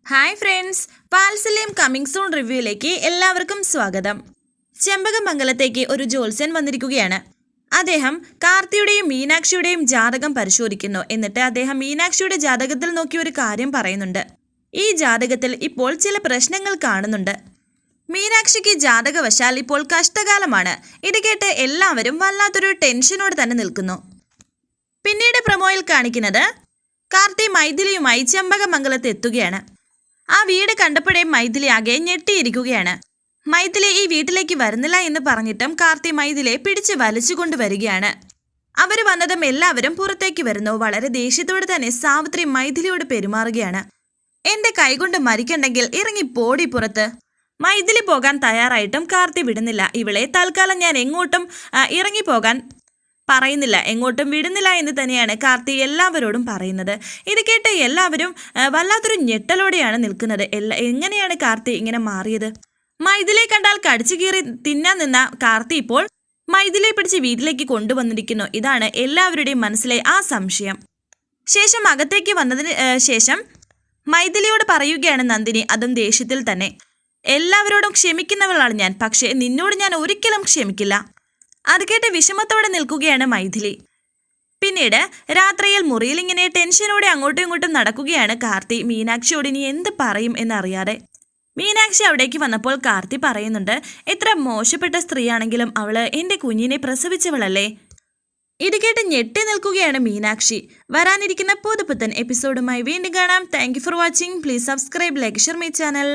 Hi friends, വാത്സല്യം coming soon റിവ്യൂയിലേക്ക് എല്ലാവർക്കും സ്വാഗതം. ചെമ്പകമംഗലത്തേക്ക് ഒരു ജ്യോത്സ്യൻ വന്നിരിക്കുകയാണ്. അദ്ദേഹം കാർത്തിയുടെയും മീനാക്ഷിയുടെയും ജാതകം പരിശോധിക്കുന്നു. എന്നിട്ട് അദ്ദേഹം മീനാക്ഷിയുടെ ജാതകത്തിൽ നോക്കി ഒരു കാര്യം പറയുന്നുണ്ട്. ഈ ജാതകത്തിൽ ഇപ്പോൾ ചില പ്രശ്നങ്ങൾ കാണുന്നുണ്ട്. മീനാക്ഷിക്ക് ജാതകവശാൽ ഇപ്പോൾ കഷ്ടകാലമാണ്. ഇത് കേട്ട് എല്ലാവരും വല്ലാത്തൊരു ടെൻഷനോട് തന്നെ നിൽക്കുന്നു. പിന്നീട് പ്രമോയിൽ കാണിക്കുന്നത് കാർത്തി മൈഥിലിയുമായി ചെമ്പകമംഗലത്ത് എത്തുകയാണ്. ആ വീട് കണ്ടപ്പോഴേ മൈഥിലി ആകെ ഞെട്ടിയിരിക്കുകയാണ്. മൈഥിലി ഈ വീട്ടിലേക്ക് വരുന്നില്ല എന്ന് പറഞ്ഞിട്ടും കാർത്തി മൈഥിലിയെ പിടിച്ച് വലിച്ചുകൊണ്ട് വരികയാണ്. അവർ വന്നതും എല്ലാവരും പുറത്തേക്ക് വരുന്നു. വളരെ ദേഷ്യത്തോടെ തന്നെ സാവിത്രി മൈഥിലിയോട് പെരുമാറുകയാണ്. എന്റെ കൈകൊണ്ട് മരിക്കണ്ടെങ്കിൽ ഇറങ്ങി പോടി പുറത്ത്. മൈഥിലി പോകാൻ തയ്യാറായിട്ടും കാർത്തി വിടുന്നില്ല. ഇവളെ തൽക്കാലം ഞാൻ എങ്ങോട്ടും ഇറങ്ങിപ്പോകാൻ പറയുന്നില്ല, എങ്ങോട്ടും വിടുന്നില്ല എന്ന് തന്നെയാണ് കാർത്തി എല്ലാവരോടും പറയുന്നത്. ഇത് കേട്ട് എല്ലാവരും വല്ലാത്തൊരു ഞെട്ടലോടെയാണ് നിൽക്കുന്നത്. എങ്ങനെയാണ് കാർത്തി ഇങ്ങനെ മാറിയത്? മൈഥിലിയെ കണ്ടാൽ കടിച്ചു കീറി തിന്നാൻ നിന്ന കാർത്തി ഇപ്പോൾ മൈഥിലിയെ പിടിച്ച് വീട്ടിലേക്ക് കൊണ്ടുവന്നിരിക്കുന്നു. ഇതാണ് എല്ലാവരുടെയും മനസ്സിലെ ആ സംശയം. ശേഷം അകത്തേക്ക് വന്നതിന് ശേഷം മൈഥിലിയോട് പറയുകയാണ് നന്ദിനി, അതും ദേഷ്യത്തിൽ തന്നെ. എല്ലാവരോടും ക്ഷമിക്കുന്നവളാണ് ഞാൻ, പക്ഷേ നിന്നോട് ഞാൻ ഒരിക്കലും ക്ഷമിക്കില്ല. അത് കേട്ട് വിഷമത്തോടെ നിൽക്കുകയാണ് മൈഥിലി. പിന്നീട് രാത്രിയിൽ മുറിയിൽ ഇങ്ങനെ ടെൻഷനോടെ അങ്ങോട്ടും ഇങ്ങോട്ടും നടക്കുകയാണ് കാർത്തി. മീനാക്ഷിയോട് ഇനി എന്ത് പറയും എന്നറിയാതെ. മീനാക്ഷി അവിടേക്ക് വന്നപ്പോൾ കാർത്തി പറയുന്നുണ്ട്, എത്ര മോശപ്പെട്ട സ്ത്രീയാണെങ്കിലും അവള് എൻ്റെ കുഞ്ഞിനെ പ്രസവിച്ചവളല്ലേ. ഇത് കേട്ട് ഞെട്ടി നിൽക്കുകയാണ് മീനാക്ഷി. വരാനിരിക്കുന്ന പുതുപുത്തൻ എപ്പിസോഡുമായി വീണ്ടും കാണാം. Thank you for watching. Please subscribe, like, share my channel.